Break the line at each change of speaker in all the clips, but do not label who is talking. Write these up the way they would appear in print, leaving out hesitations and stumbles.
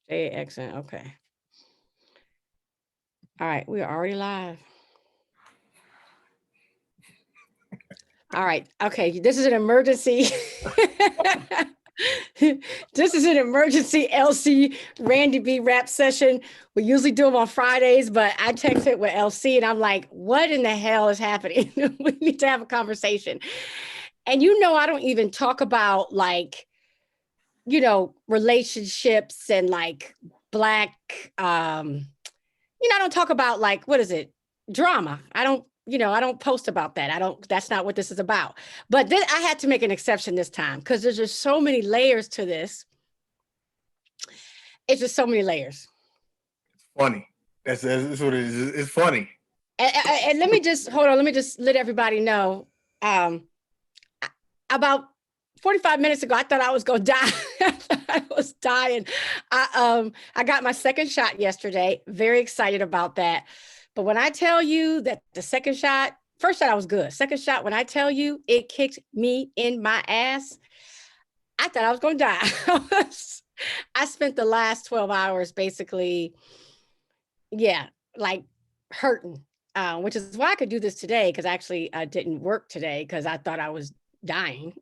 Jaxn. Okay. All right. We are already live. All right. Okay. This is an emergency. This is an emergency LC Randy B rap session. We usually do them on Fridays, but I texted with LC and I'm like, what in the hell is happening? We need to have a conversation. And I don't even talk about like, relationships and like black I don't talk about like what is it? Drama. I don't post about that. That's not what this is about. But then I had to make an exception this time because there's just so many layers to this. It's just so many layers.
Funny. That's what it is. It's funny.
And let me just hold on. Let me just let everybody know. About 45 minutes ago, I thought I was gonna die. I was dying. I got my second shot yesterday. Very excited about that. But when I tell you that the second shot, first shot I was good. Second shot, when I tell you it kicked me in my ass, I thought I was gonna die. I spent the last 12 hours basically, yeah, like hurting. Which is why I could do this today because actually I didn't work today because I thought I was dying.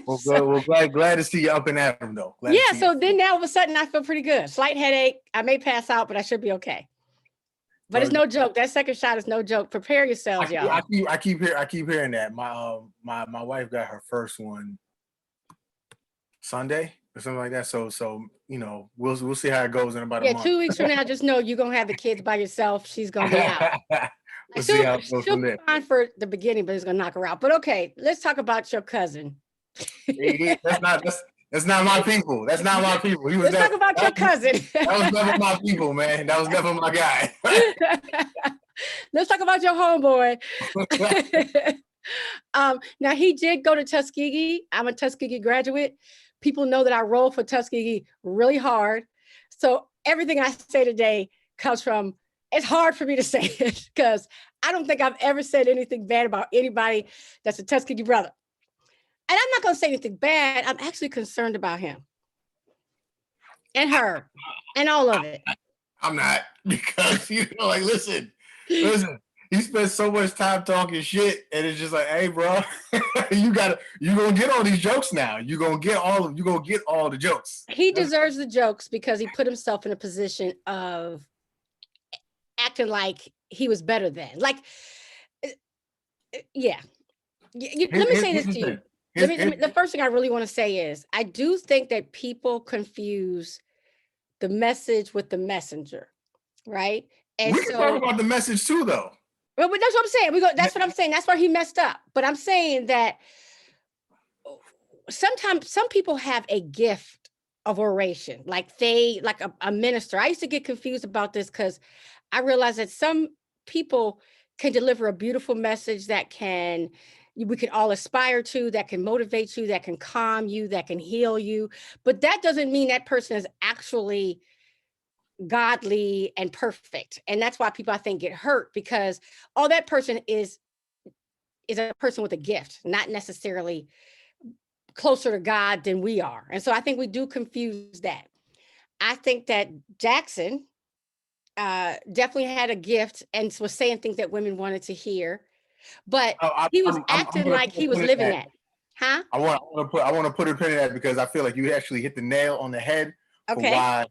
Well, glad to see you up and at them though.
Yeah, so then now all of a sudden I feel pretty good. Slight headache. I may pass out, but I should be okay. But it's no joke. That second shot is no joke. Prepare yourselves, y'all.
I keep hearing that. My wife got her first one Sunday or something like that. So we'll see how it goes in about a month.
2 weeks from now, just know you're gonna have the kids by yourself. She's gonna be out.
We'll see how it goes
she'll
from there.
be fine for the beginning, but it's gonna knock her out. But okay, let's talk about your cousin.
That's not my people. That's not my people.
Let's talk about your cousin.
That was never my people, man. That was never my guy.
Let's talk about your homeboy. Now he did go to Tuskegee. I'm a Tuskegee graduate. People know that I roll for Tuskegee really hard. So everything I say today comes from, it's hard for me to say it because I don't think I've ever said anything bad about anybody that's a Tuskegee brother. And I'm not going to say anything bad. I'm actually concerned about him and her and all of it.
I'm not, because listen, he spent so much time talking shit, and it's just like, hey, bro, you gonna get all these jokes now. You gonna get all the jokes.
He deserves the jokes because he put himself in a position of acting like he was better than. Like, yeah. Let me say this to you. The first thing I really want to say is I do think that people confuse the message with the messenger, right?
And we can talk about the message too, though.
Well, but that's what I'm saying. That's what I'm saying. That's where he messed up. But I'm saying that sometimes some people have a gift of oration, like a minister. I used to get confused about this because I realized that some people can deliver a beautiful message that we can all aspire to, that can motivate you, that can calm you, that can heal you. But that doesn't mean that person is actually godly and perfect. And that's why people, I think, get hurt, because all that person is a person with a gift, not necessarily closer to God than we are. And so I think we do confuse that. I think that Jaxn definitely had a gift and was saying things that women wanted to hear, but he was acting like he was living that. Huh?
I want to put a pin in that because I feel like you actually hit the nail on the head.
Okay.
Why,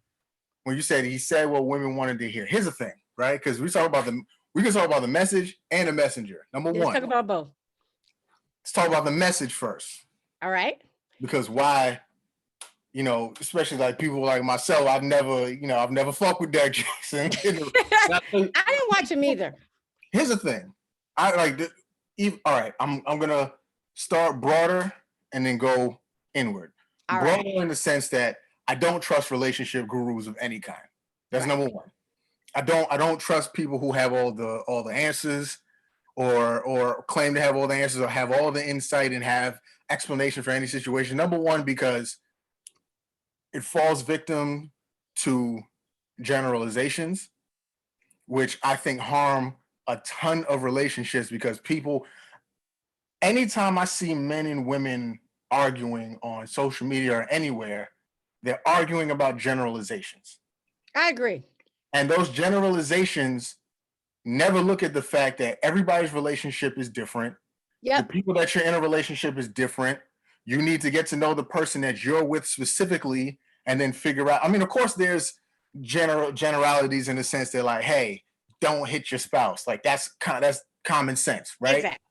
when you said he said what women wanted to hear. Here's the thing, right? Because we can talk about the message and the messenger. Number one.
Let's talk about both.
Let's talk about the message first.
All right.
Because why, especially like people like myself, I've never fucked with Derrick Jaxn.
I didn't watch him either.
Here's the thing. I like all right, I'm gonna start broader and then go inward.
All
broader
right.
in the sense that I don't trust relationship gurus of any kind. That's number one. I don't trust people who have all the answers or claim to have all the answers or have all the insight and have explanation for any situation. Number one, because it falls victim to generalizations, which I think harm a ton of relationships, because people, anytime I see men and women arguing on social media or anywhere, they're arguing about generalizations.
I agree.
And those generalizations never look at the fact that everybody's relationship is different. The
Yep.
people that you're in a relationship is different. You need to get to know the person that you're with specifically and then figure out. I mean, of course, there's generalities in the sense that, like, hey, don't hit your spouse. Like, that's common sense, right?
Exactly.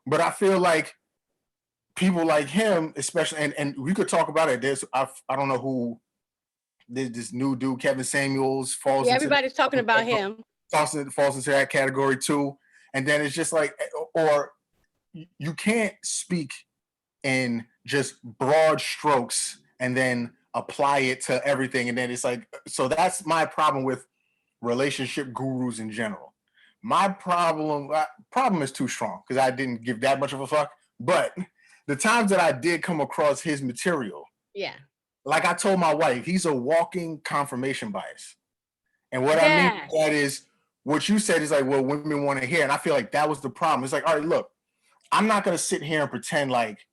But I feel like people like him, especially, and we could talk about it. I don't know who this new dude, Kevin Samuels, falls
Yeah,
into
everybody's talking about him.
falls into that category too. And then it's just like, or you can't speak in just broad strokes and then apply it to everything. And then it's like, so that's my problem with relationship gurus in general. My problem is too strong because I didn't give that much of a fuck. But the times that I did come across his material,
Yeah.
like I told my wife, he's a walking confirmation bias. And what I mean
Yes.
by that is what you said is like what women want to hear. And I feel like that was the problem. It's like, all right, look, I'm not going to sit here and pretend like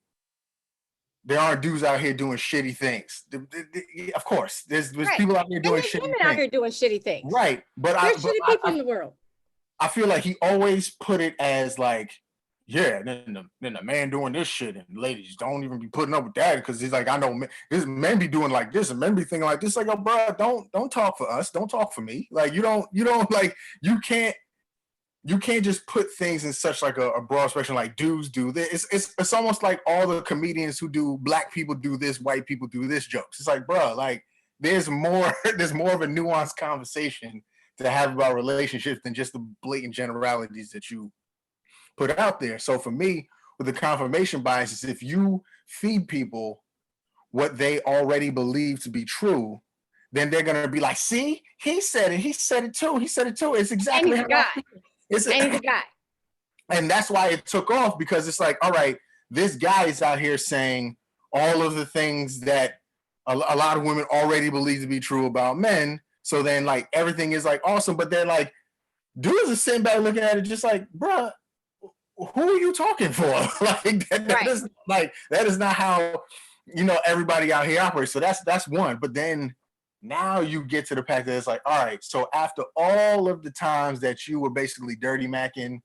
there aren't dudes out here doing shitty things. Of course, there's
Right.
people out here
And
doing
there's
shitty
women
things.
out here doing shitty things.
Right. But
there's shitty people in the world.
I feel like he always put it as like, yeah, then the man doing this shit and ladies don't even be putting up with that because he's like, I know men be doing like this and men be thinking like this. Like, oh, bro, don't talk for us. Don't talk for me. Like, you don't like, you can't just put things in such like a broad spectrum. Like, dudes do this. It's almost like all the comedians who do black people do this, white people do this jokes. It's like, bro, like there's more of a nuanced conversation to have about relationships than just the blatant generalities that you put out there. So for me, with the confirmation bias, is if you feed people what they already believe to be true, then they're gonna be like, see, he said it. He said it too. He said it too. It's exactly
how he's a guy.
And that's why it took off, because it's like, all right, this guy is out here saying all of the things that a lot of women already believe to be true about men. So then like everything is like awesome, but they're like, dudes are sitting back looking at it just like, bruh, who are you talking for? Like that is not how, everybody out here operates. So that's one. But then now you get to the fact that it's like, all right, so after all of the times that you were basically dirty macking,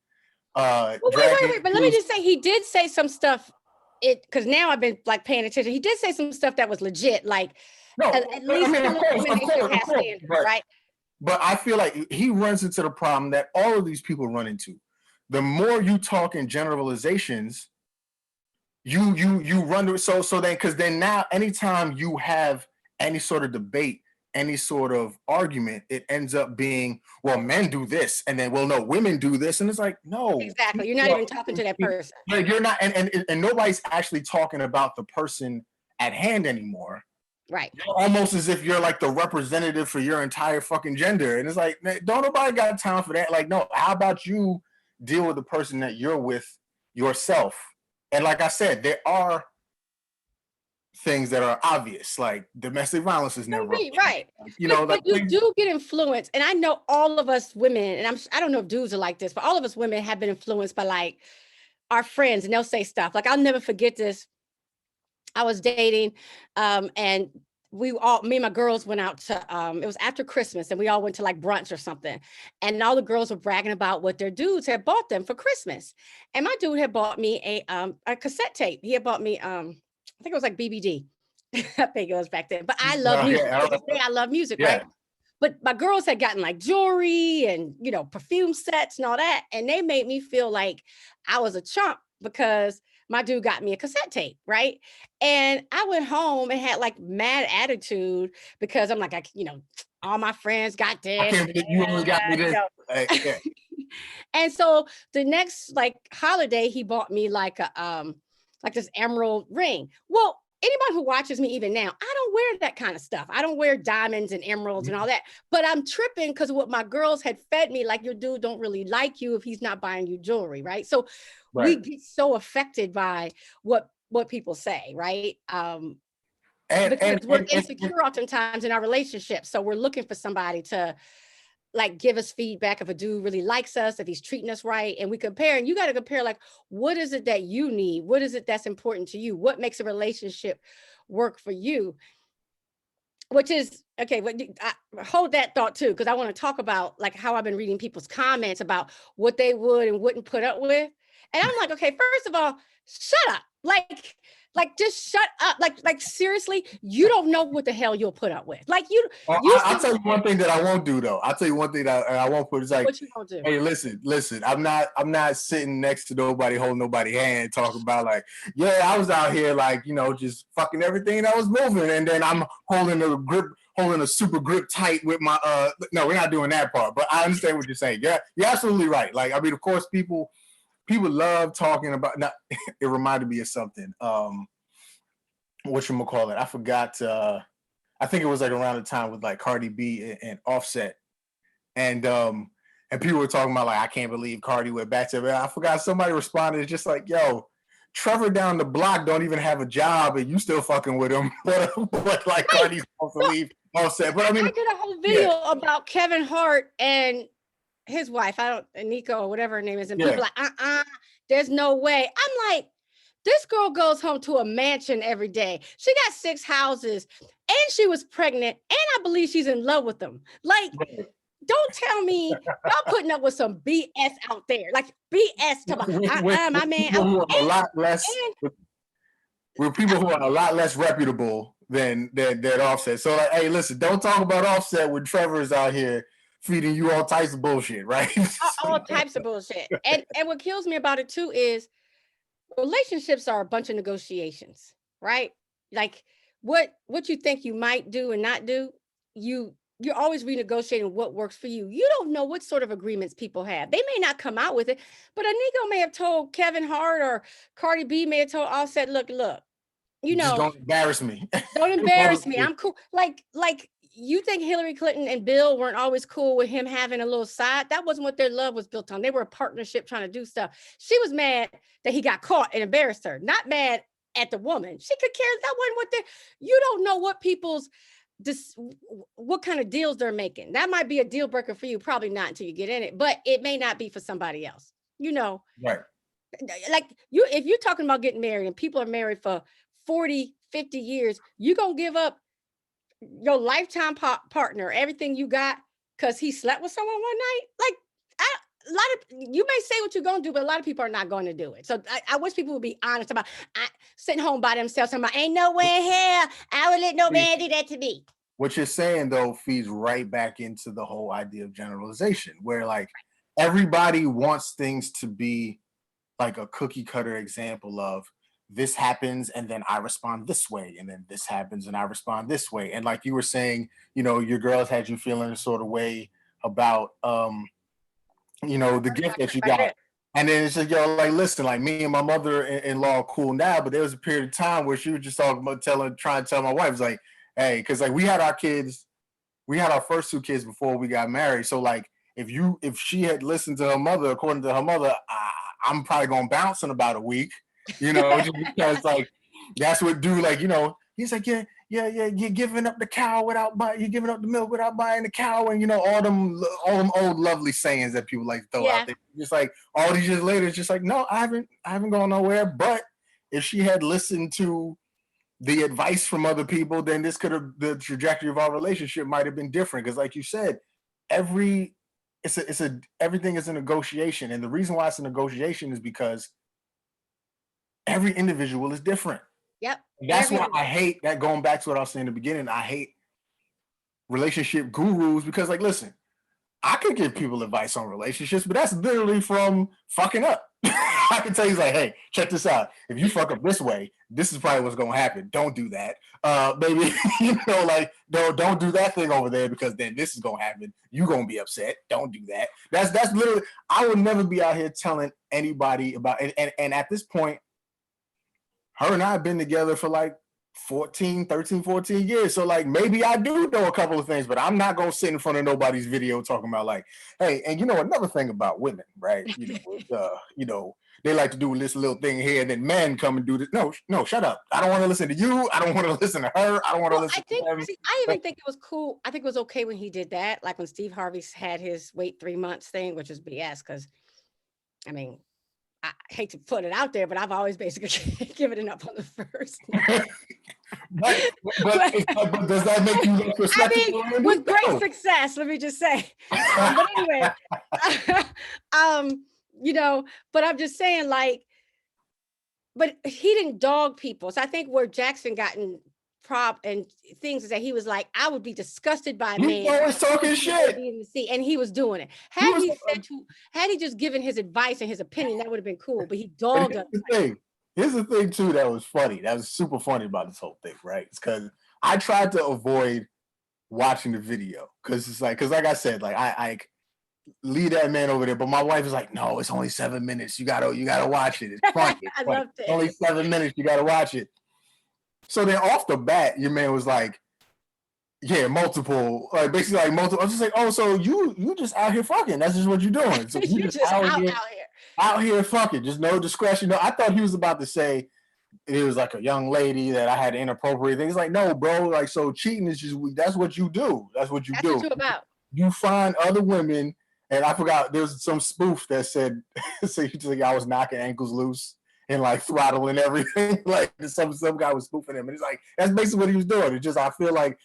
wait, but let me just say, he did say some stuff, because now I've been like paying attention. He did say some stuff that was legit, like,
no,
at least standards, right?
But I feel like he runs into the problem that all of these people run into. The more you talk in generalizations, you run to so then, because then now anytime you have any sort of debate, any sort of argument, it ends up being, well, men do this, and then, well, no, women do this, and it's like, no,
exactly. You're not even talking to that person.
Like, you're not, and nobody's actually talking about the person at hand anymore.
Right.
You're almost as if you're like the representative for your entire fucking gender, and it's like, don't nobody got time for that. Like, no, how about you deal with the person that you're with yourself? And like I said, there are things that are obvious, like domestic violence is never
right. But you do get influenced, and I know all of us women, and I don't know if dudes are like this, but all of us women have been influenced by like our friends, and they'll say stuff like, I'll never forget this. I was dating, and me and my girls went out to, it was after Christmas, and we all went to like brunch or something, and all the girls were bragging about what their dudes had bought them for Christmas. And my dude had bought me a cassette tape. He had bought me, I think it was like BBD. I think it was back then, but I love music. I love music, right? But my girls had gotten like jewelry and, perfume sets and all that. And they made me feel like I was a chump because my dude got me a cassette tape, right? And I went home and had like mad attitude because I'm like, all my friends got this.
I can't believe you only got me this.
And so the next like holiday, he bought me like a like this emerald ring. Well, anybody who watches me even now, I don't wear that kind of stuff. I don't wear diamonds and emeralds and all that, but I'm tripping because what my girls had fed me, like, your dude don't really like you if he's not buying you jewelry, right? So we get so affected by what people say, right? Because we're insecure oftentimes in our relationships. So we're looking for somebody to like give us feedback if a dude really likes us, if he's treating us right. And we compare, and you got to compare, like, what is it that you need? What is it that's important to you? What makes a relationship work for you? which is okay. But I hold that thought too, because I want to talk about like how I've been reading people's comments about what they would and wouldn't put up with, and I'm like, okay, first of all, shut up, like just shut up, like seriously, you don't know what the hell you'll put up with, like you
I'll
sit
tell you one thing that I won't do though. I'll tell you one thing that I won't put. It's like,
what you gonna do?
hey, listen. I'm not sitting next to nobody, holding nobody hand, talking about like, yeah, I was out here like, just fucking everything that was moving, and then I'm holding a super grip tight with my. No, we're not doing that part. But I understand what you're saying. Yeah, you're absolutely right. Like, I mean, of course, people love talking about. Now, it reminded me of something. Whatchamacallit? I forgot. I think it was like around the time with like Cardi B and Offset, and people were talking about like, I can't believe Cardi went back to it. I forgot, somebody responded, it's just like, yo, Trevor down the block don't even have a job and you still fucking with him. But like
Right.
Cardi's supposed to leave Offset. But I mean,
I did a whole video about Kevin Hart and his wife, Nico or whatever her name is, and people like, there's no way. I'm like, this girl goes home to a mansion every day. She got 6 houses, and she was pregnant, and I believe she's in love with them. Like, don't tell me y'all putting up with some BS out there, like BS. My man,
a lot less. With people who are a lot less reputable than Offset. So like, hey, listen, don't talk about Offset when Trevor's out here feeding you all types of bullshit, right?
all types of bullshit. And what kills me about it too is relationships are a bunch of negotiations, right? Like what you think you might do and not do, you're always renegotiating what works for you. You don't know what sort of agreements people have. They may not come out with it, but a Nico may have told Kevin Hart, or Cardi B may have told Offset, look,
just don't embarrass me.
Don't embarrass me. I'm cool. Like you think Hillary Clinton and Bill weren't always cool with him having a little side? That wasn't what their love was built on. They were a partnership trying to do stuff. She was mad that he got caught and embarrassed her, not mad at the woman. She could care. That wasn't what you don't know what what kind of deals they're making. That might be a deal breaker for you. Probably not until you get in it, but it may not be for somebody else.
Right.
Like if you're talking about getting married and people are married for 40, 50 years, you're going to give up your lifetime partner, everything you got, because he slept with someone one night. Like a lot of you may say what you're going to do, but a lot of people are not going to do it. So I wish people would be honest about sitting home by themselves and about, ain't no way in hell I would let no man do that to me.
What you're saying though feeds right back into the whole idea of generalization, where like everybody wants things to be like a cookie cutter example of this happens and then I respond this way, and then this happens and I respond this way. And like you were saying, your girls had you feeling a sort of way about the gift that you got. And then it's like, yo, like, listen, like me and my mother-in-law are cool now, but there was a period of time where she was just talking about trying to tell my wife, like, hey, because like we had our first 2 kids before we got married. So like if she had listened to her mother, according to her mother, I'm probably gonna bounce in about a week, just because like that's what dude, like, he's like, yeah, you're giving up the cow you're giving up the milk without buying the cow, and all them old lovely sayings that people like to throw out there. Just like all these years later, it's just like, no, I haven't gone nowhere. But if she had listened to the advice from other people, then the trajectory of our relationship might have been different. Because like you said, everything is a negotiation. And the reason why it's a negotiation is because every individual is different.
Yep.
That's why I hate that, going back to what I was saying in the beginning. I hate relationship gurus because, like, listen, I could give people advice on relationships, but that's literally from fucking up. I can tell you, like, hey, check this out. If you fuck up this way, this is probably what's going to happen. Don't do that. Maybe, like, don't do that thing over there because then this is going to happen. You're going to be upset. Don't do that. That's literally, I would never be out here telling anybody about it. And at this point, her and I have been together for like 13, 14 years. So like maybe I do know a couple of things, but I'm not going to sit in front of nobody's video talking about like, hey, and another thing about women, right? They like to do this little thing here, and then men come and do this. No, shut up. I don't want to listen to you. I don't want to listen to her. I don't want to listen to them.
I even think it was cool. I think it was okay when he did that. Like when Steve Harvey had his wait 3 months thing, which is BS. Because I mean, I hate to put it out there, but I've always basically given it up on the first.
but does that make you look
I mean,
respectable, Randy?
with great
No.
success, let me just say. But anyway, you know, but I'm just saying, like, but he didn't dog people. So I think where Jackson got in prop and things is that he was like, I would be disgusted by a
He's
man
always talking shit.
in the sea, and he was doing it.
He was,
Had he just given his advice and his opinion, that would have been cool. But he
and
dogged us.
here's the thing too that was funny. That was super funny about this whole thing, right? It's because I tried to avoid watching the video because it's like, I said, like I leave that man over there, but my wife is like, no, it's only 7 minutes. You gotta watch it. It's funny. It's funny.
Loved it.
It's only 7 minutes. You gotta watch it. So then off the bat, your man was like, yeah, multiple, like basically like multiple. I was just like, oh, so you just out here fucking. That's just what you're doing. So
you just
out here fucking. Just no discretion. No, I thought he was about to say it was like a young lady that I had inappropriate things. Like, no, bro. Like, so cheating is just that's what you do. That's what you do.
What you're about.
You find other women, and I forgot there's some spoof that said I was knocking ankles loose and like throttling everything. Like some guy was spoofing him, and it's like that's basically what he was doing. It's just I feel like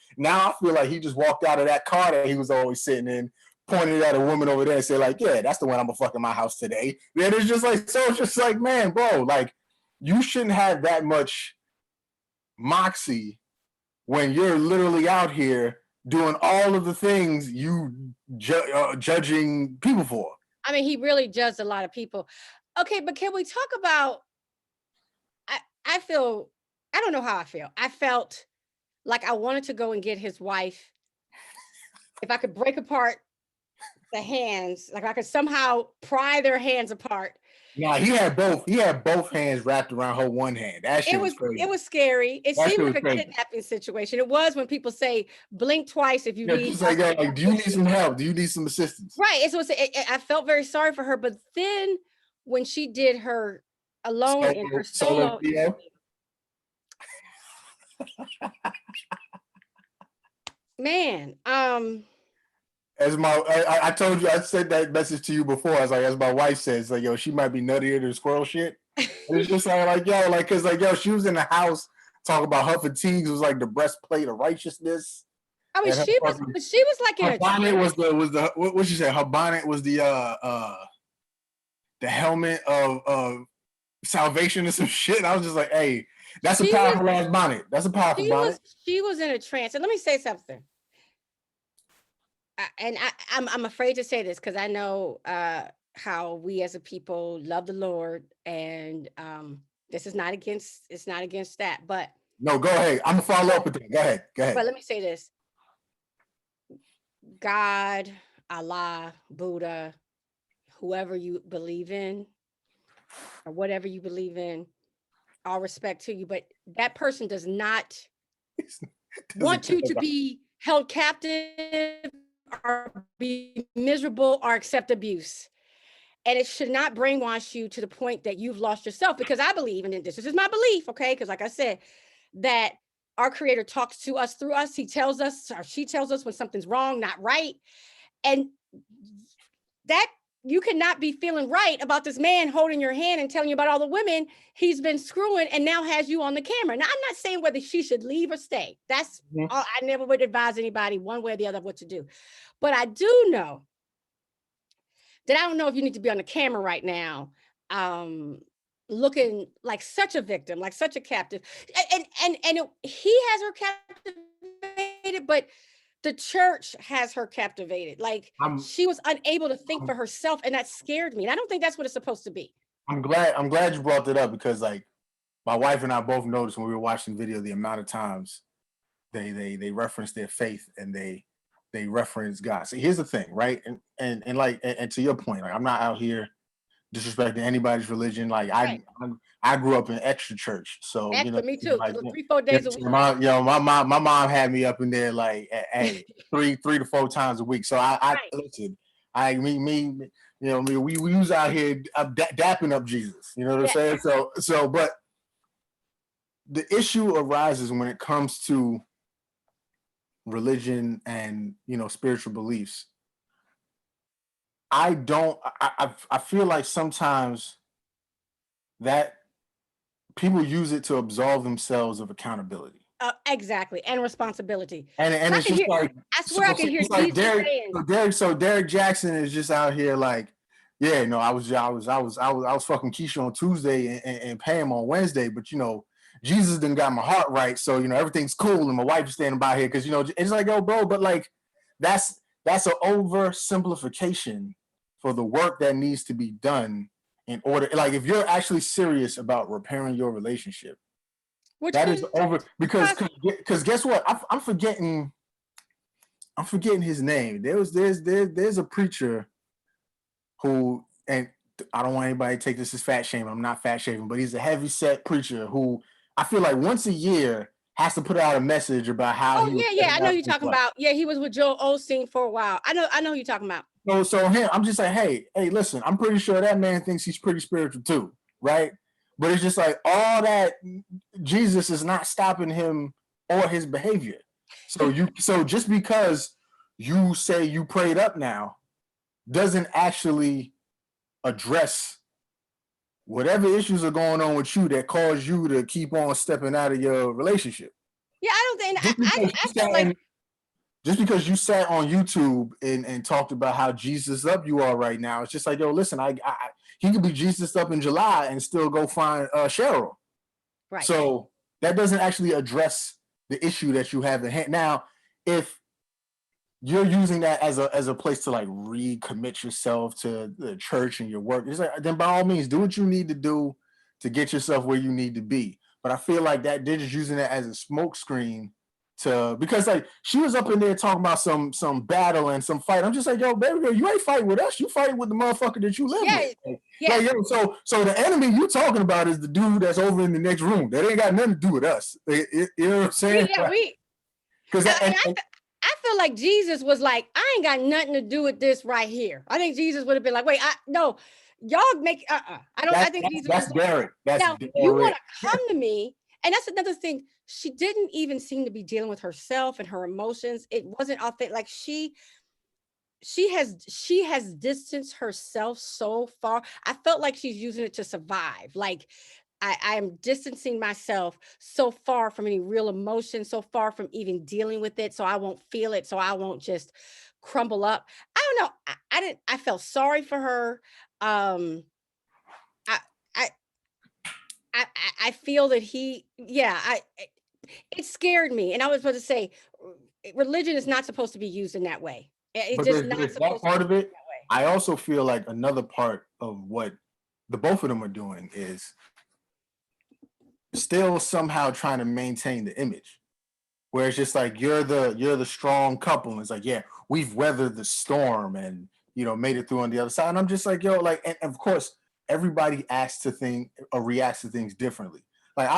he just walked out of that car that he was always sitting in, pointed at a woman over there and said like, yeah, that's the one I'm gonna fuck in my house today. Then it's just like, so it's just like, man, bro, like you shouldn't have that much moxie when you're literally out here doing all of the things you judging people for.
I mean, he really judged a lot of people. Okay, but can we talk about? I feel, I don't know how I feel. I felt like I wanted to go and get his wife. If I could break apart the hands, like I could somehow pry their hands apart.
Yeah, he had both hands wrapped around her one hand. That shit was crazy.
It was scary. It
That
seemed
shit
like
was
a
crazy.
kidnapping situation. It was when people say blink twice if you need.
Just like, do you need some help? Do you need some assistance?
Right. I felt very sorry for her, but then when she did her alone in her solo
video.
Man,
as I told you, I said that message to you before. I was like, as my wife says, like, yo, she might be nuttier than squirrel shit. It's just like, yo, like, cause like, yo, she was in the house talking about her fatigues was like the breastplate of righteousness.
I mean, she was like in
her bonnet was the what she said. Her bonnet was the helmet of salvation and some shit. And I was just like, hey, that's a powerful ass bonnet. That's a powerful bonnet.
She was in a trance. And let me say something. I'm afraid to say this because I know how we as a people love the Lord, and this is not against. It's not against that, but
no, go ahead. I'm gonna follow up with that. Go ahead.
But let me say this: God, Allah, Buddha, whoever you believe in, or whatever you believe in, all respect to you, but that person does not want you to be held captive or be miserable or accept abuse. And it should not brainwash you to the point that you've lost yourself, because I believe, and this is my belief, okay? Because like I said, that our Creator talks to us through us. He tells us, or she tells us when something's wrong, not right. And that you cannot be feeling right about this man holding your hand and telling you about all the women he's been screwing and now has you on the camera. Now, I'm not saying whether she should leave or stay. That's all. I never would advise anybody one way or the other what to do. But I do know that I don't know if you need to be on the camera right now, looking like such a victim, like such a captive. He has her captivated, but the church has her captivated. Like she was unable to think for herself, and that scared me. And I don't think that's what it's supposed to be.
I'm glad you brought that up, because like my wife and I both noticed when we were watching the video the amount of times they reference their faith and they reference God. So here's the thing, right? And to your point, like I'm not out here disrespecting anybody's religion. Like I grew up in extra church, so you know,
me too.
Like,
3-4 days a week.
My mom had me up in there like hey, 3 to 4 times a week. So I listen. We was out here dapping up Jesus. You know what I'm saying? So, but the issue arises when it comes to religion and spiritual beliefs. I feel like sometimes that people use it to absolve themselves of accountability.
Exactly, and responsibility.
And
So I
it's
can
just
hear.
like
I swear I can hear
it's like
Jesus
Derrick
saying,
Derrick Jaxn is just out here like, yeah, no, I was fucking Keisha on Tuesday and Pam on Wednesday, but you know, Jesus done got my heart right, so you know everything's cool, and my wife is standing by here because you know it's like, yo, bro, but like that's an oversimplification for the work that needs to be done in order. Like if you're actually serious about repairing your relationship,
which
that is
could
over
cost.
because guess what? I'm forgetting his name. There's a preacher who, and I don't want anybody to take this as fat shaming. I'm not fat shaming, but he's a heavy set preacher who I feel like once a year has to put out a message about how
Oh
he was
yeah, I
stepping
know
out
who
of
you're
his
talking
life.
about. Yeah, he was with Joel Osteen for a while. I know who you're talking about.
So him, I'm just like, hey, listen, I'm pretty sure that man thinks he's pretty spiritual too, right? But it's just like all that Jesus is not stopping him or his behavior. So just because you say you prayed up now doesn't actually address whatever issues are going on with you that cause you to keep on stepping out of your relationship.
Yeah, I don't think
Just because
I felt like
just because you sat on YouTube and talked about how Jesus up you are right now, it's just like, yo, listen, he could be Jesus up in July and still go find Cheryl.
right.
So that doesn't actually address the issue that you have at hand. Now, if you're using that as a place to like recommit yourself to the church and your work, it's like, then by all means do what you need to do to get yourself where you need to be. But I feel like that they're just using it as a smokescreen to, because like she was up in there talking about some battle and some fight. I'm just like, yo, baby girl, you ain't fighting with us. You fighting with the motherfucker that you live
Yeah,
with.
yeah,
Like, yo, so the enemy you talking about is the dude that's over in the next room. That ain't got nothing to do with us. You know what I'm saying?
we.
Because
I feel like Jesus was like, I ain't got nothing to do with this right here. I think Jesus would have been like, wait, no, y'all make I don't. I think Jesus
that's
was like,
Derrick. That's
now you want
Derrick.
to come to me, and that's another thing. She didn't even seem to be dealing with herself and her emotions. It wasn't authentic. Like she has distanced herself so far. I felt like she's using it to survive. Like I am distancing myself so far from any real emotion, so far from even dealing with it, so I won't feel it, so I won't just crumble up. I don't know. I didn't. I felt sorry for her. I I I feel that yeah. It scared me, and I was supposed to say, religion is not supposed to be used in that way. It's
But
just not
there's that
supposed to be
part of
used in
it.
that way.
I also feel like another part of what the both of them are doing is still somehow trying to maintain the image. Where it's just like you're the strong couple. And it's like, yeah, we've weathered the storm and you know made it through on the other side. And I'm just like, yo, like, and of course, everybody acts to things or reacts to things differently. Like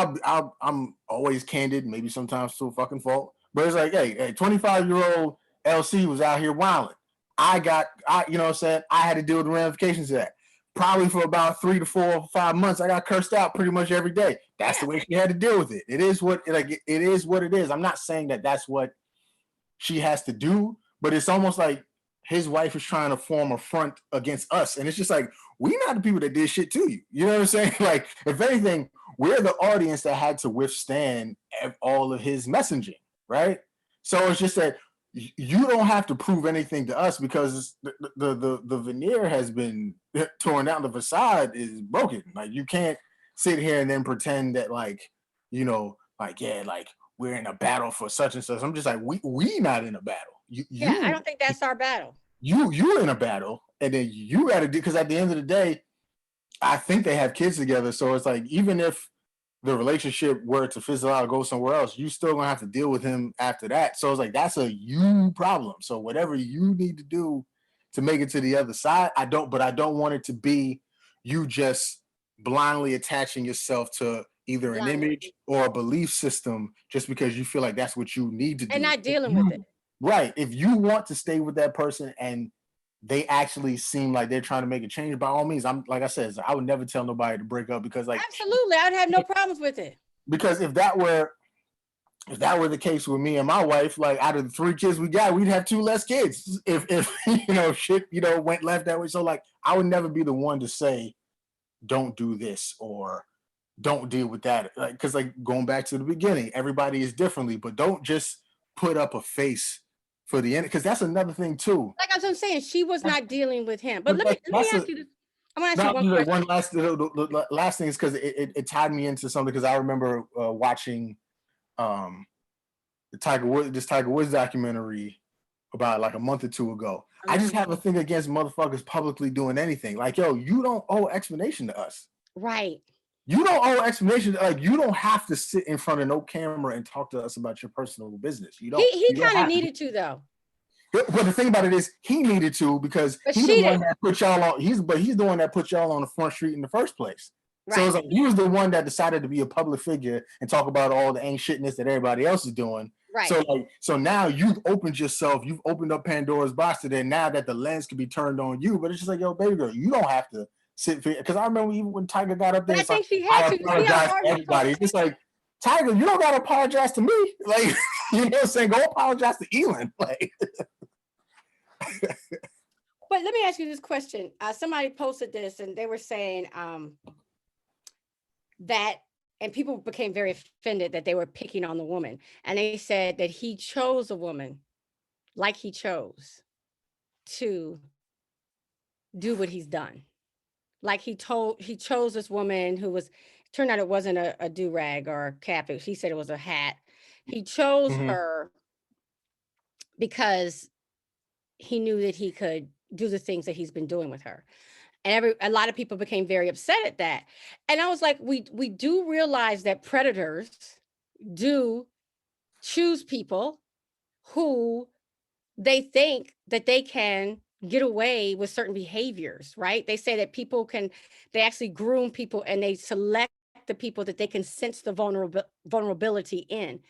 I'm always candid, maybe sometimes to a fucking fault. But it's like, hey, 25-year-old LC was out here wilding. You know what I'm saying? I had to deal with the ramifications of that. Probably for about 3 to 4 or 5 months, I got cursed out pretty much every day. That's the way she had to deal with it. It is what it is what it is. I'm not saying that that's what she has to do, but it's almost like his wife is trying to form a front against us, and it's just like we not the people that did shit to you. You know what I'm saying? Like, if anything, we're the audience that had to withstand all of his messaging, right? So it's just that you don't have to prove anything to us because the veneer has been torn down. The facade is broken. Like, you can't sit here and then pretend that, like, you know, like, yeah, like we're in a battle for such and such. I'm just like, we not in a battle.
Yeah, I don't think that's our battle.
You in a battle, and then you got to do, because at the end of the day, I think they have kids together. So it's like, even if the relationship were to fizzle out or go somewhere else, you still gonna have to deal with him after that. So it's like, that's a you problem. So whatever you need to do to make it to the other side, I don't want it to be you just blindly attaching yourself to either an
Blindly.
image or a belief system just because you feel like that's what you need to do.
And not dealing with it.
Right. If you want to stay with that person and they actually seem like they're trying to make a change, by all means, I'm like I said, I would never tell nobody to break up because, like,
Absolutely, I'd have no problems with it.
because if that were the case with me and my wife, like, out of the 3 kids we got, we'd have 2 less kids if you know, shit, you know, went left that way. So like, I would never be the one to say don't do this or don't deal with that. Like, because like going back to the beginning, everybody is differently, but don't just put up a face for the end, because that's another thing too.
Like as I'm saying, she was
That's,
not dealing with him. But
but
let me
that's a
ask you this. I want to ask you
now
one question.
one last the last thing is because it tied me into something, because I remember watching um this Tiger Woods documentary about like a month or two ago. I just have a thing against motherfuckers publicly doing anything. Like, yo, you don't owe explanation to us.
Right.
You don't owe explanation. Like, you don't have to sit in front of no camera and talk to us about your personal business. You don't.
He
You don't
kind of
have
needed to though.
But the thing about it is, he needed to, because
But
he's the
she
one
didn't.
that put y'all on. He's the one that put y'all on the front street in the first place. So
Right.
it's like he was the one that decided to be a public figure and talk about all the ain't shitness that everybody else is doing.
Right.
So now you've opened yourself, you've opened up Pandora's box to then now that the lens can be turned on you. But it's just like, yo, baby girl, you don't have to sit for, because I remember even when Tiger got up there,
But I
it's like,
think she had
I
to. You see how
apologize
hard
to
he
everybody.
talked?
It's like, Tiger, you don't gotta apologize to me. Like, you know what I'm saying? Go apologize to Elon. Like,
But let me ask you this question. Somebody posted this and they were saying that, and people became very offended that they were picking on the woman. And they said that he chose a woman like he chose to do what he's done. Like he chose this woman who was, turned out it wasn't a do-rag or a cap. He said it was a hat. He chose her because he knew that he could do the things that he's been doing with her. And a lot of people became very upset at that. And I was like, we do realize that predators do choose people who they think that they can get away with certain behaviors, right? They say that they actually groom people and they select the people that they can sense the vulnerability in.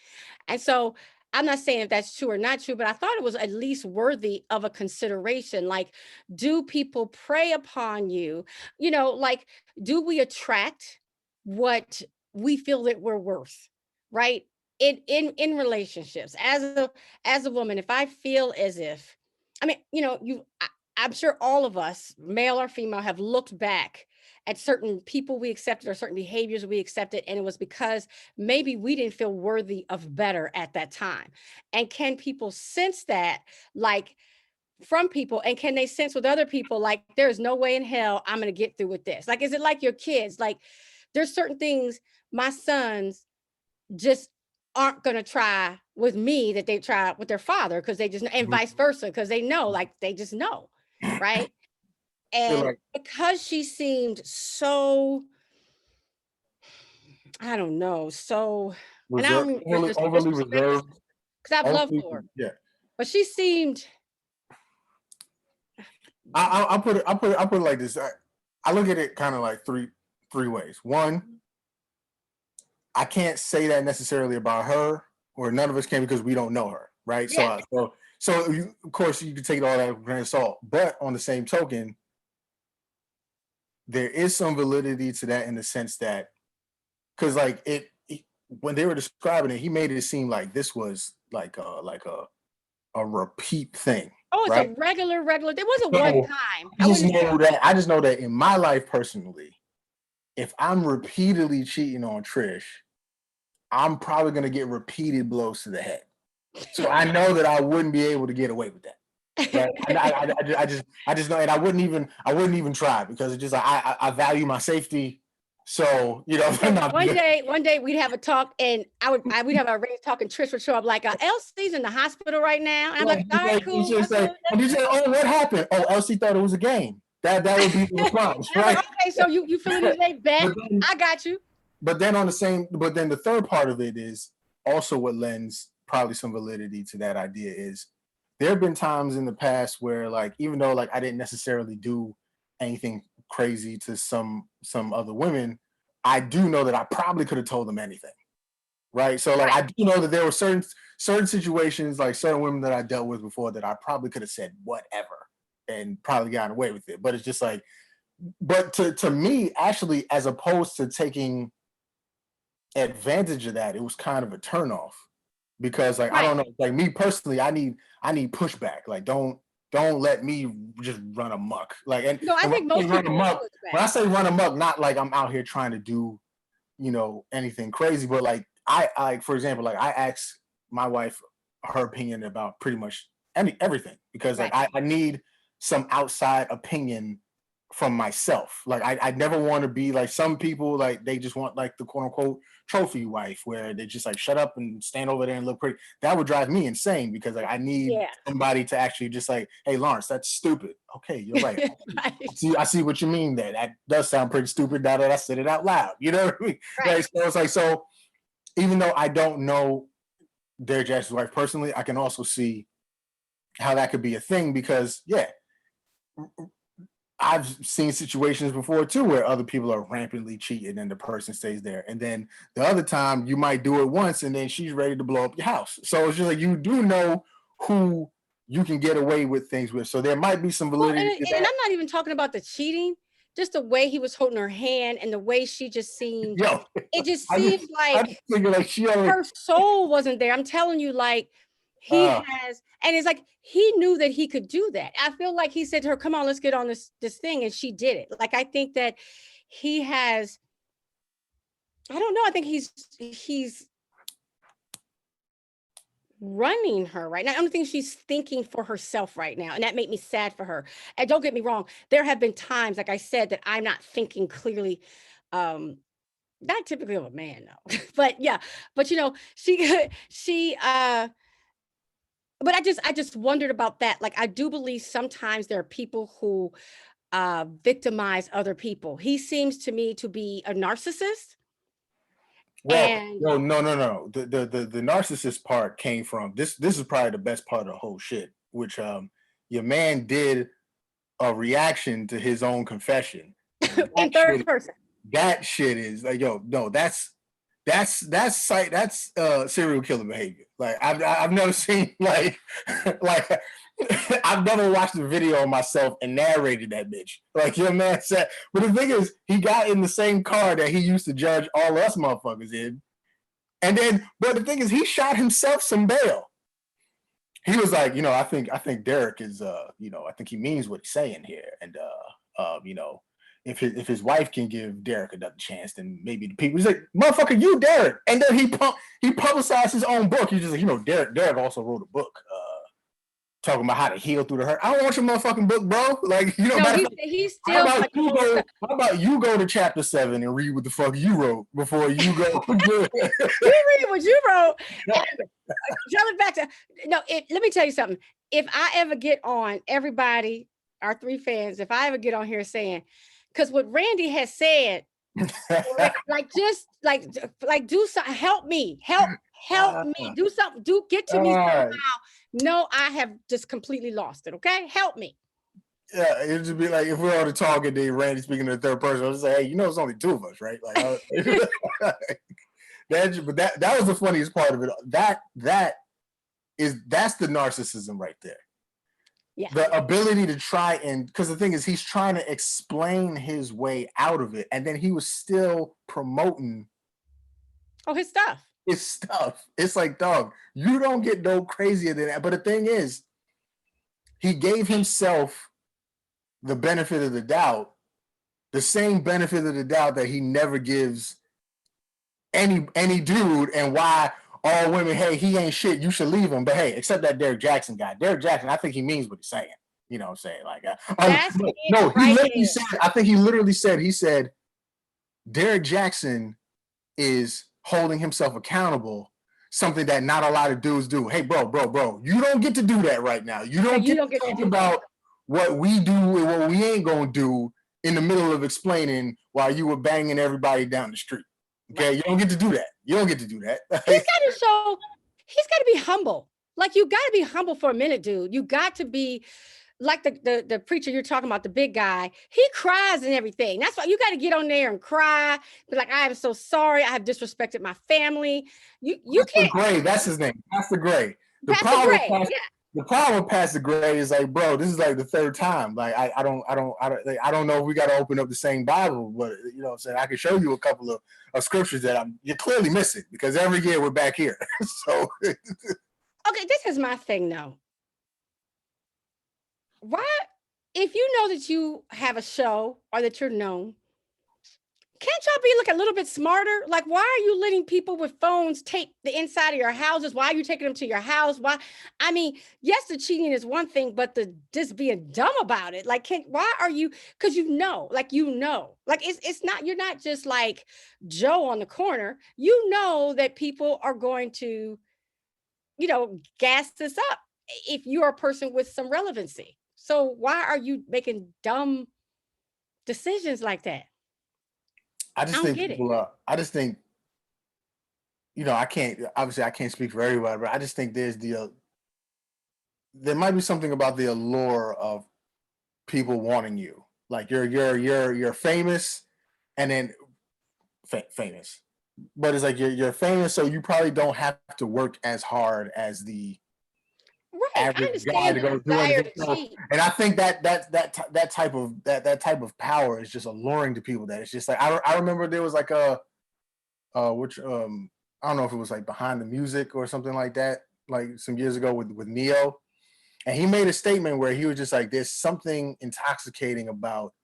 And so I'm not saying if that's true or not true, but I thought it was at least worthy of a consideration. Like, do people prey upon you? You know, like, do we attract what we feel that we're worth, right? In relationships, as a woman, if I feel as if, I mean, you know, I'm sure all of us, male or female, have looked back at certain people we accepted or certain behaviors we accepted, and it was because maybe we didn't feel worthy of better at that time. And can people sense that, like, from people, and can they sense with other people, like, there's no way in hell I'm going to get through with this? Like, is it like your kids? Like, there's certain things my sons just aren't going to try with me that they try with their father, because they just, and vice versa, because they know, like, they just know, right? And
like,
because she seemed so, I don't know, so, and I don't mean
overly
disrespect,
reserved.
because I've loved
Overly,
for her,
yeah.
but she seemed,
I put it like this. I look at it kind of like three ways. One, I can't say that necessarily about her, or none of us can, because we don't know her, right?
yeah,
So of course you can take all that with a grain of salt. But on the same token, there is some validity to that, in the sense that, because like when they were describing it, he made it seem like this was like a repeat thing,
oh, it's a
right?
regular, there wasn't one
So
time.
I just know that in my life personally, if I'm repeatedly cheating on Trish, I'm probably gonna get repeated blows to the head. So I know that I wouldn't be able to get away with that. Right? I just know, and I wouldn't even try, because it's just like I value my safety. So you know,
One day we'd have a talk, and we'd have a race talk, and Trish would show up like, Elsie's in the hospital right now. And I'm like, all right, cool.
You say, and you say, oh, what happened? Oh, Elsie thought it was a game. That would be the response,
And I'm
right?
like, okay, so you feeling today, bet? I got you.
But then the third part of it is also what lends probably some validity to that idea is, there have been times in the past where, like, even though like I didn't necessarily do anything crazy to some other women, I do know that I probably could have told them anything. Right. So like, I do know that there were certain situations, like certain women that I dealt with before, that I probably could have said whatever and probably gotten away with it. But it's just like, but to me, actually, as opposed to taking advantage of that, it was kind of a turnoff, because like, I don't know, like me personally, I need pushback. Like, don't let me just run amok. Like, and
No, I think
when
most people
when I say run amok, not like I'm out here trying to do anything crazy, but like I for example, like I ask my wife her opinion about pretty much everything because like
Right.
I need some outside opinion from myself. Like I never want to be like some people, like they just want like the quote unquote trophy wife where they just like shut up and stand over there and look pretty. That would drive me insane because like I need
Yeah.
somebody to actually just like, hey Lawrence, that's stupid. Okay, you're right.
Right.
I see what you mean there. That does sound pretty stupid now that I said it out loud. You know what I mean?
Right.
Right. So it's like, so even though I don't know Derrick Jaxn's wife personally, I can also see how that could be a thing because yeah, I've seen situations before too where other people are rampantly cheating and the person stays there. And then the other time you might do it once and then she's ready to blow up your house. So it's just like you do know who you can get away with things with. So there might be some
Well,
validity to
and
that.
I'm not even talking about the cheating, just the way he was holding her hand and the way she just seemed,
Yo,
it just
I
seemed
just I just
like
figure like she only
her soul wasn't there. I'm telling you, like he
uh
has, and it's like he knew that he could do that. I feel like he said to her, "Come on, let's get on this thing," and she did it. Like I think that he has. I don't know. I think he's running her right now. I don't think she's thinking for herself right now. And that made me sad for her. And don't get me wrong, there have been times, like I said, that I'm not thinking clearly. Um, not typically of a man, no. But yeah, but she she but I just wondered about that. Like I do believe sometimes there are people who victimize other people. He seems to me to be a narcissist.
well,
And
no. The narcissist part came from this is probably the best part of the whole shit, which your man did a reaction to his own confession.
in
That
third
shit
person.
that shit is like, yo, no, that's serial killer behavior. Like I've never seen like I've never watched a video of myself and narrated that bitch. Like your man said, but the thing is, he got in the same car that he used to judge all us motherfuckers in, and then, but the thing is, he shot himself some bail. He was like, I think Derrick is, I think he means what he's saying here, and if his wife can give Derrick another chance, then maybe the people. He's like, motherfucker, you Derrick, and then he publicized his own book. He's just like, Derrick also wrote a book, talking about how to heal through the hurt. I don't want your motherfucking book, bro. Like,
No,
matter of fact,
he's
how
still
about
like
you go? How about you go to chapter 7 and read what the fuck you wrote before you go?
you read what you wrote. And jumping back to let me tell you something. If I ever get on, everybody, our three fans, if I ever get on here saying, because what Randy has said, like just like do something, help me, do something, get to me somehow. No, I have just completely lost it. Okay, help me.
Yeah, it'd just be like if we're on the talk and then Randy speaking in the third person, I'll just say, hey, it's only two of us, right? Like, that was the funniest part of it. That's the narcissism right there.
Yeah.
The ability to try and, because the thing is, he's trying to explain his way out of it, and then he was still promoting
his stuff.
his stuff. It's like, dog, you don't get no crazier than that. But the thing is, he gave himself the benefit of the doubt, the same benefit of the doubt that he never gives any dude, and why all women, hey, he ain't shit, you should leave him. But hey, except that Derrick Jaxn guy. Derrick Jaxn, I think he means what he's saying. You know what I'm saying? Like,
That's
no, he
right
literally
there.
said, I think he literally said, Derrick Jaxn is holding himself accountable, something that not a lot of dudes do. Hey, bro, you don't get to do that right now. You don't get to talk about what we do and what we ain't gonna do in the middle of explaining while you were banging everybody down the street. Okay, right. You don't get to do that. You don't get to do that.
He's got to be humble. Like, you got to be humble for a minute, dude. You got to be like the preacher you're talking about, the big guy. He cries and everything. That's why you got to get on there and cry. Be like, I am so sorry. I have disrespected my family. You can't.
Gray, that's his name. Pastor Gray.
Pastor Gray. Yeah.
The problem with Pastor Gray is like, bro, this is like the third time. Like, I don't know if we got to open up the same Bible, but you know what I'm saying? I can show you a couple of scriptures that you're clearly missing, because every year we're back here. So
okay, this is my thing though. Why, if you know that you have a show or that you're known, Can't y'all be like a little bit smarter? Like, why are you letting people with phones take the inside of your houses? Why are you taking them to your house? Why? I mean, yes, the cheating is one thing, but the just being dumb about it. Like, why are you? Because like it's not, you're not just like Joe on the corner. You know that people are going to, gas this up if you're a person with some relevancy. So why are you making dumb decisions like that?
I
I
just
don't
think
get it.
people are. I just think, I can't, obviously I can't speak for everybody, but I just think there might be something about the allure of people wanting you. Like you're famous, and then famous, but it's like you're famous, so you probably don't have to work as hard as the
Right. I
average guy
understand
to
the
go do
desire
anything.
to cheat.
And I think that type of power is just alluring to people. That it's just like I remember there was like a which I don't know if it was like Behind the Music or something like that, like some years ago with Neo, and he made a statement where he was just like, "There's something intoxicating about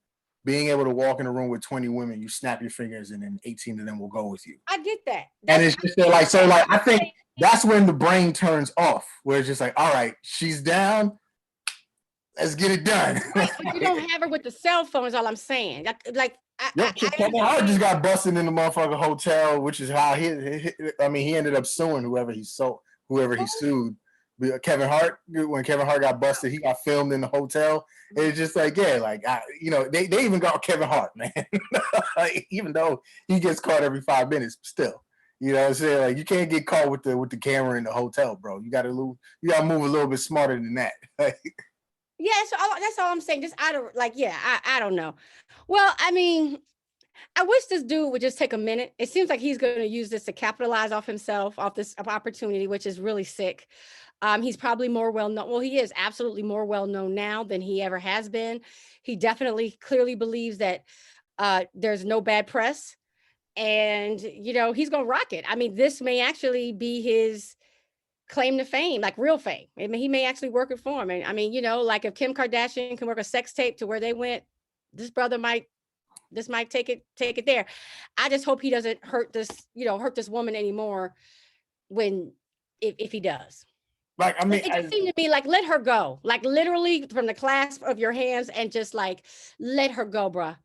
being able to walk in a room with 20 women, you snap your fingers, and then 18 of them will go with you."
I get that.
And
That's
it's
I
just
get
like, so
that.
like I
I'm
think
saying,
that's when the brain turns off, where it's just like, all right, she's down, let's get it done.
right, but you don't have her with the cell phone. Is all I'm saying. Like
Yep,
I
Kevin Hart just
understand.
got busted in the motherfucking hotel, which is how I mean, he ended up suing whoever he
Who?
sued. Kevin Hart, when Kevin Hart got busted, he got filmed in the hotel. It's just like, yeah, like they even got Kevin Hart, man. Like, even though he gets caught every 5 minutes, still, you know what I'm saying? Like, you can't get caught with the camera in the hotel, bro. You gotta move a little bit smarter than that.
Yeah, so that's all I'm saying. Just I don't like. Yeah, I don't know. Well, I mean, I wish this dude would just take a minute. It seems like he's going to use this to capitalize off himself, off this opportunity, which is really sick. He's probably more well known. Well, he is absolutely more well known now than he ever has been. He definitely clearly believes that there's no bad press, and he's going to rock it. I mean, this may actually be his claim to fame, like real fame. I mean, he may actually work it for him. And I mean, like if Kim Kardashian can work a sex tape to where they went, this brother might take it there. I just hope he doesn't hurt this woman anymore when if he does.
Like, I mean,
It just seemed to me like let her go. Like literally from the clasp of your hands and just like let her go, bruh.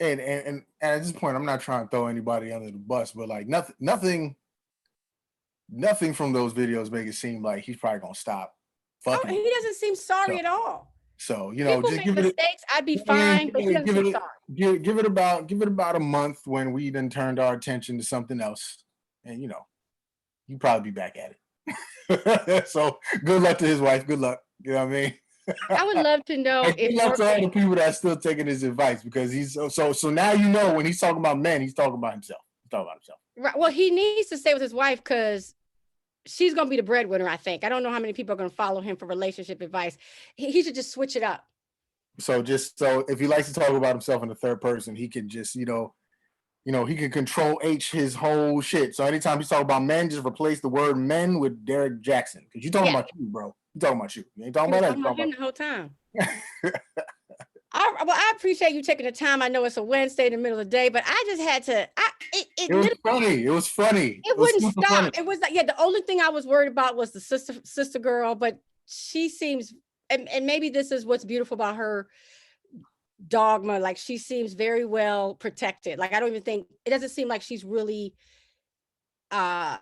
and at this point, I'm not trying to throw anybody under the bus, but like nothing from those videos make it seem like he's probably gonna stop
Oh,
fucking.
he doesn't seem sorry
So,
at all.
so
People
just
make mistakes. I'd be fine, but he doesn't seem sorry.
give it about a month when we then turned our attention to something else, and you probably be back at it. So good luck to his wife. Good luck. You know what I mean?
I would love to know
And
if
good luck to all the people that are still taking his advice, because he's so now when he's talking about men, he's talking about himself. He's talking about himself.
right. Well, he needs to stay with his wife because she's going to be the breadwinner, I think. I don't know how many people are going to follow him for relationship advice. He should just switch it up.
So if he likes to talk about himself in the third person, he can just he can control H his whole shit. So anytime he's talking about men, just replace the word men with Derrick Jaxn, because you're talking
Yeah,
about you, bro. You're talking about you. You ain't talking
he was
about us.
talking
You're
about him
talking
the whole time.
about.
I appreciate you taking the time. I know it's a Wednesday in the middle of the day, but I just had to. It
It was
literally
funny. It was funny.
it
It was
wouldn't
super funny.
stop. It was like, yeah, the only thing I was worried about was the sister girl, but she seems, and maybe this is what's beautiful about her dogma. Like she seems very well protected. Like I don't even think it doesn't seem like she's really uh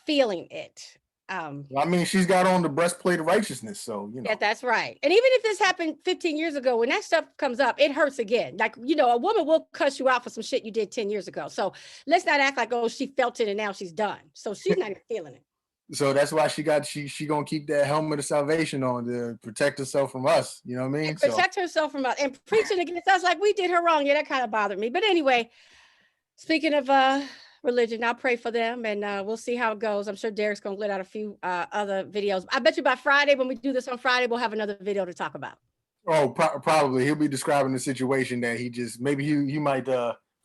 feeling it.
I mean, she's got on the breastplate of righteousness, so
Yeah, that's right. And even if this happened 15 years ago, when that stuff comes up, it hurts again. Like, a woman will cuss you out for some shit you did 10 years ago. So let's not act like, oh, she felt it and now she's done. So she's not even feeling it.
So that's why she gonna keep that helmet of salvation on to protect herself from us. You know what I mean?
And protect herself from us and preaching against us like we did her wrong. Yeah, that kind of bothered me. But anyway, speaking of religion, I'll pray for them and we'll see how it goes. I'm sure Derrick's gonna let out a few other videos. I bet you by Friday, when we do this on Friday, we'll have another video to talk about.
Oh, probably he'll be describing the situation that maybe he might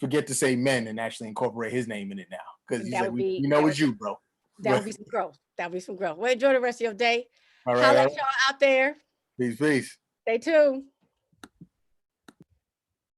forget to say men and actually incorporate his name in it now, because he's like, we know it's you, bro.
That would be some growth. That would be some growth. Well, enjoy the rest of your day.
All right.
Holla at y'all out there.
Peace.
Stay tuned.